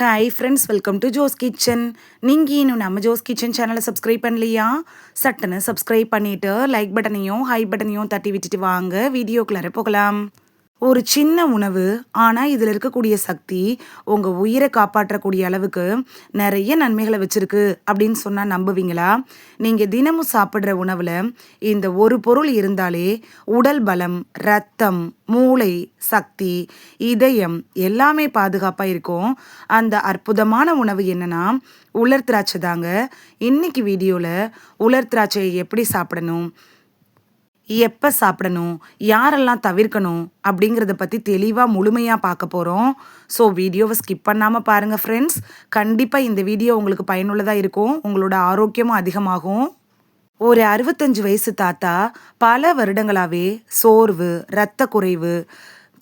Hi friends, welcome to Jo's kitchen. நீங்கள் இன்னும் நம்ம ஜோஸ் கிச்சன் சேனலை சப்ஸ்கிரைப் பண்ணலையா? சட்டுன்னு சப்ஸ்கிரைப் பண்ணிவிட்டு லைக் பட்டனையும் ஹை பட்டனையும் தட்டி விட்டுட்டு வாங்க வீடியோக்குள்ளார போகலாம். ஒரு சின்ன உணவு, ஆனால் இதில் இருக்கக்கூடிய சக்தி உங்கள் உயிரை காப்பாற்றக்கூடிய அளவுக்கு நிறைய நன்மைகளை வச்சுருக்கு அப்படின்னு சொன்னால் நம்புவீங்களா? நீங்கள் தினமும் சாப்பிட்ற உணவில் இந்த ஒரு பொருள் இருந்தாலே உடல் பலம், ரத்தம், மூளை சக்தி, இதயம் எல்லாமே பாதுகாப்பாக இருக்கும். அந்த அற்புதமான உணவு என்னன்னா உலர் திராட்சை தாங்க. இன்னைக்கு வீடியோவில் உலர் திராட்சையை எப்படி சாப்பிடணும், எப்போ சாப்பிடணும், யாரெல்லாம் தவிர்க்கணும் அப்படிங்கிறத பற்றி தெளிவாக முழுமையாக பார்க்க போகிறோம். ஸோ வீடியோவை ஸ்கிப் பண்ணாமல் பாருங்கள் ஃப்ரெண்ட்ஸ். கண்டிப்பாக இந்த வீடியோ உங்களுக்கு பயனுள்ளதாக இருக்கும். உங்களோட ஆரோக்கியமும் அதிகமாகும். ஒரு 65 வயசு தாத்தா பல வருடங்களாகவே சோர்வு, இரத்த குறைவு,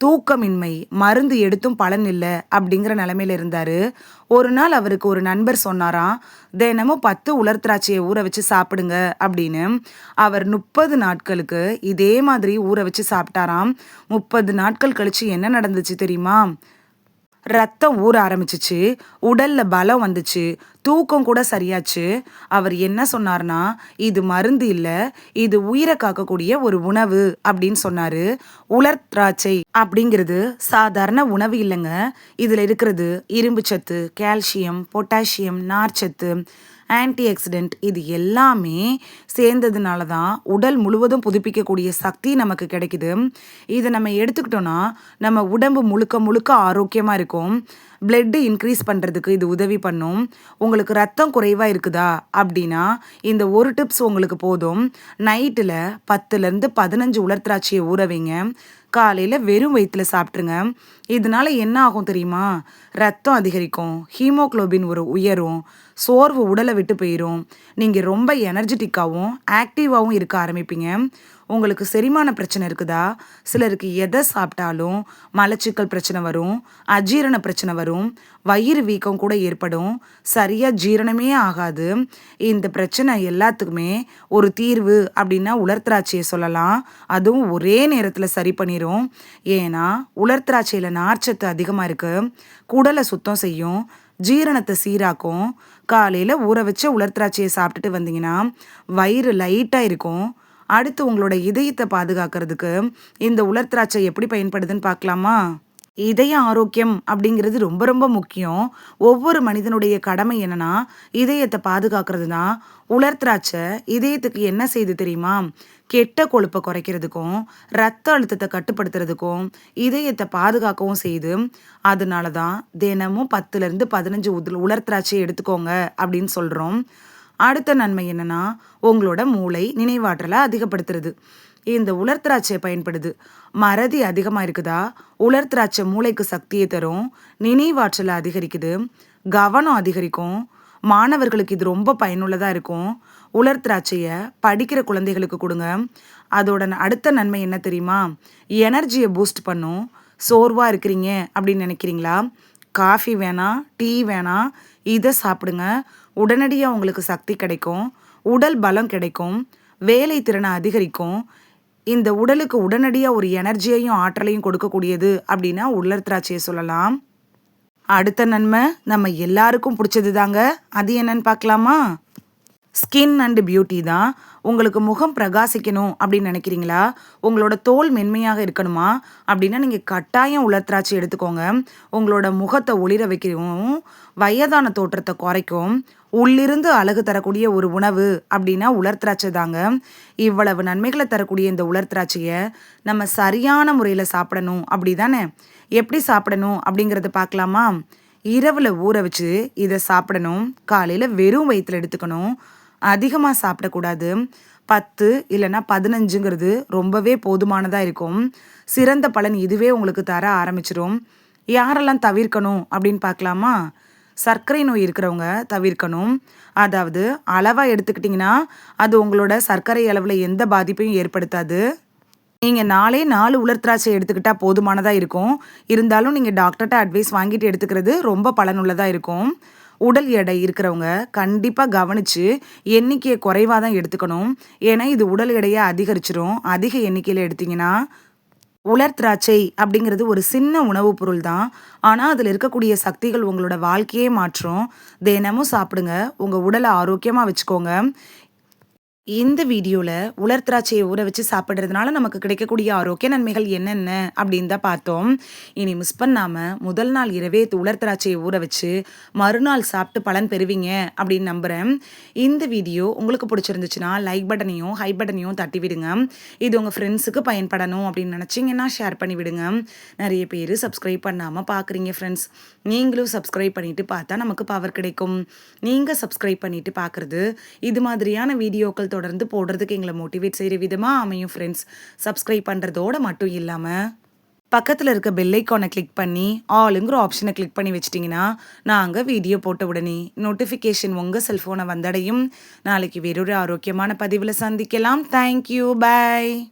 தூக்கமின்மை, மருந்து எடுத்தும் பலன் இல்லை அப்படிங்கிற நிலமையில இருந்தார். ஒரு நாள் அவருக்கு ஒரு நண்பர் சொன்னாராம், தினமும் 10 உலர் திராட்சையை ஊற வச்சு சாப்பிடுங்க அப்படின்னு. அவர் 30 நாட்களுக்கு இதே மாதிரி ஊற வச்சு சாப்பிட்டாராம். 30 நாட்கள் கழிச்சு என்ன நடந்துச்சு தெரியுமா? ரத்தம் ஊற ஆரம்பிச்சிச்சு, உடல்ல பலம் வந்துச்சு, தூக்கம் கூட சரியாச்சு. அவர் என்ன சொன்னார்னா, இது மருந்து இல்லை, இது உயிரை காக்கக்கூடிய ஒரு உணவு அப்படின்னு சொன்னாரு. உலர் திராட்சை அப்படிங்கிறது சாதாரண உணவு இல்லைங்க. இதில் இருக்கிறது இரும்பு சத்து, கால்சியம், பொட்டாசியம், நார்ச்சத்து, ஆன்டி ஆக்சிடென்ட் இது எல்லாமே சேர்ந்ததுனால தான் உடல் முழுவதும் புதுப்பிக்கக்கூடிய சக்தி நமக்கு கிடைக்குது. இதை நம்ம எடுத்துக்கிட்டோன்னா நம்ம உடம்பு முழுக்க முழுக்க ஆரோக்கியமாக இருக்கும். பிளட்டு இன்க்ரீஸ் பண்ணுறதுக்கு இது உதவி பண்ணும். உங்களுக்கு ரத்தம் குறைவாக இருக்குதா அப்படின்னா இந்த ஒரு டிப்ஸ் உங்களுக்கு போதும். நைட்டில் 10லேருந்து 15 உலர் திராட்சையை ஊற வைங்க. காலையில் வெறும் வயிற்றில் சாப்பிட்ருங்க. இதனால என்ன ஆகும் தெரியுமா? ரத்தம் அதிகரிக்கும், ஹீமோக்ளோபின் உயரும், சோர்வு உடலை விட்டு போயிடும். நீங்கள் ரொம்ப எனர்ஜெட்டிக்காகவும் ஆக்டிவாகவும் இருக்க ஆரம்பிப்பீங்க. உங்களுக்கு செரிமான பிரச்சனை இருக்குதா? சிலருக்கு எதை சாப்பிட்டாலும் மலச்சிக்கல் பிரச்சனை வரும், அஜீரண பிரச்சனை வரும், வயிறு வீக்கம் கூட ஏற்படும், சரியாக ஜீரணமே ஆகாது. இந்த பிரச்சனை எல்லாத்துக்குமே ஒரு தீர்வு அப்படின்னா உலர் திராட்சையை சொல்லலாம். அதுவும் ஒரே நேரத்தில் சரி பண்ணிடும். ஏன்னா உலர் திராட்சையில் நார்ச்சத்து அதிகமாக இருக்குது. குடலை சுத்தம் செய்யும், ஜீரணத்தை சீராக்கும். காலையில் ஊற வச்ச உலர் திராட்சையை சாப்பிட்டுட்டு வந்தீங்கன்னா வயிறு லைட்டாக இருக்கும். அடுத்து உங்களோட இதயத்தை பாதுகாக்கிறதுக்கு இந்த உலர் திராட்சை எப்படி பயன்படுதுன்னு பார்க்கலாமா? இதய ஆரோக்கியம் அப்படிங்கிறது ரொம்ப ரொம்ப முக்கியம். ஒவ்வொரு மனிதனுடைய கடமை என்னன்னா இதயத்தை பாதுகாக்கிறது தான். உலர் திராட்சை இதயத்துக்கு என்ன செய்து தெரியுமா? கெட்ட கொழுப்பை குறைக்கிறதுக்கும் ரத்த அழுத்தத்தை கட்டுப்படுத்துறதுக்கும் இதயத்தை பாதுகாக்கவும் செய்யுது. அதனால தான் தினமும் 10லேருந்து 15 உலர் திராட்சையை எடுத்துக்கோங்க அப்படின்னு சொல்கிறோம். அடுத்த நன்மை என்னன்னா உங்களோட மூளை நினைவாற்றலை அதிகப்படுத்துறது. இந்த உலர் திராட்சையை பயன்படுது. மறதி அதிகமாக இருக்குதா? உலர் திராட்சை மூளைக்கு சக்தியை தரும், நினைவாற்றலை அதிகரிக்குது, கவனம் அதிகரிக்கும். மாணவர்களுக்கு இது ரொம்ப பயனுள்ளதாக இருக்கும். உலர் திராட்சையை படிக்கிற குழந்தைகளுக்கு கொடுங்க. அதோட அடுத்த நன்மை என்ன தெரியுமா? எனர்ஜியை பூஸ்ட் பண்ணும். சோர்வாக இருக்கிறீங்க அப்படின்னு நினைக்கிறீங்களா? காஃபி வேணாம், டீ வேணாம், இதை சாப்பிடுங்க. உடனடியாக உங்களுக்கு சக்தி கிடைக்கும், உடல் பலம் கிடைக்கும், வேலை திறனை அதிகரிக்கும். இந்த உடலுக்கு உடனடியாக ஒரு எனர்ஜியையும் ஆற்றலையும் கொடுக்கக்கூடியது அப்படின்னா உலர் திராட்சையை சொல்லலாம். அடுத்த நன்மை நம்ம எல்லாருக்கும் பிடிச்சது தாங்க. அது என்னன்னு பார்க்கலாமா? ஸ்கின் அண்ட் பியூட்டி தான். உங்களுக்கு முகம் பிரகாசிக்கணும் அப்படின்னு நினைக்கிறீங்களா? உங்களோட தோல் மென்மையாக இருக்கணுமா அப்படின்னா நீங்கள் கட்டாயம் உலர் திராட்சை எடுத்துக்கோங்க. உங்களோட முகத்தை ஒளிர வைக்கவும், வயதான தோற்றத்தை குறைக்கும், உள்ளிருந்து அழகு தரக்கூடிய ஒரு உணவு அப்படின்னா உலர் திராட்சை தாங்க. இவ்வளவு நன்மைகளை தரக்கூடிய இந்த உலர் திராட்சையை நம்ம சரியான முறையில் சாப்பிடணும் அப்படி தானே? எப்படி சாப்பிடணும் அப்படிங்கிறத பார்க்கலாமா? இரவில் ஊற வச்சு இதை சாப்பிடணும். காலையில் வெறும் வயிற்றில் எடுத்துக்கணும். அதிகமாக சாப்பிடக்கூடாது. 10 இல்லைன்னா 15ங்கிறது ரொம்பவே போதுமானதாக இருக்கும். சிறந்த பலன் இதுவே உங்களுக்கு தர ஆரம்பிச்சிடும். யாரெல்லாம் தவிர்க்கணும் அப்படின்னு பார்க்கலாமா? சர்க்கரை நோய் இருக்கிறவங்க தவிர்க்கணும். அதாவது அளவாக எடுத்துக்கிட்டிங்கன்னா அது உங்களோட சர்க்கரை அளவில் எந்த பாதிப்பையும் ஏற்படுத்தாது. நீங்கள் 4 உலர் திராட்சை எடுத்துக்கிட்டால் போதுமானதாக இருக்கும். இருந்தாலும் நீங்கள் டாக்டர்கிட்ட அட்வைஸ் வாங்கிட்டு எடுத்துக்கிறது ரொம்ப பலனுள்ளதாக இருக்கும். உடல் எடை இருக்கிறவங்க கண்டிப்பாக கவனித்து எண்ணிக்கையை குறைவாக தான் எடுத்துக்கணும். ஏன்னா இது உடல் எடையை அதிகரிச்சிடும். அதிக எண்ணிக்கையில் எடுத்திங்கன்னா உலர் திராட்சை அப்படிங்கிறது ஒரு சின்ன உணவுப் பொருள் தான். ஆனா, அதில இருக்கக்கூடிய சக்திகள் உங்களோட வாழ்க்கையே மாற்றும். தினமும் சாப்பிடுங்க. உங்க உடல ஆரோக்கியமா வச்சுக்கோங்க. இந்த வீடியோல உலர் திராட்சையை ஊற வச்சு சாப்பிடுறதுனால நமக்கு கிடைக்கக்கூடிய ஆரோக்கிய நன்மைகள் என்னென்ன அப்படின்னு தான் பார்த்தோம். இனி மிஸ் பண்ணாம முதல் நாள் இரவே உலர் திராட்சையை ஊற வச்சு மறுநாள் சாப்பிட்டு பலன் பெறுவீங்க அப்படின்னு நம்புறேன். இந்த வீடியோ உங்களுக்கு பிடிச்சிருந்துச்சுன்னா லைக் பட்டனையும் ஹை பட்டனையும் தட்டி விடுங்க. இது உங்க ஃப்ரெண்ட்ஸுக்கு பயன்படணும் அப்படின்னு நினைச்சீங்கன்னா ஷேர் பண்ணி விடுங்க. நிறைய பேர் சப்ஸ்கிரைப் பண்ணாம பார்க்குறீங்க ஃப்ரெண்ட்ஸ். நீங்களும் சப்ஸ்கிரைப் பண்ணிட்டு பார்த்தா நமக்கு பவர் கிடைக்கும். நீங்க சப்ஸ்கிரைப் பண்ணிட்டு பார்க்குறது இது மாதிரியான வீடியோக்கள் தொடர்ந்து போடுறதுக்கு எங்களை மோட்டிவேட் செய்கிற விதமாக அமையும் ஃப்ரெண்ட்ஸ். சப்ஸ்கிரைப் பண்ணுறதோட மட்டும் இல்லாமல் பக்கத்தில் இருக்க பெல் ஐக்கானை கிளிக் பண்ணி ஆளுங்கிற ஆப்ஷனை கிளிக் பண்ணி வச்சிட்டிங்கன்னா நாங்கள் வீடியோ போட்ட உடனே நோட்டிஃபிகேஷன் உங்கள் செல்ஃபோனை வந்தடையும். நாளைக்கு வேறொரு ஆரோக்கியமான பதிவில் சந்திக்கலாம். தேங்க்யூ, பாய்.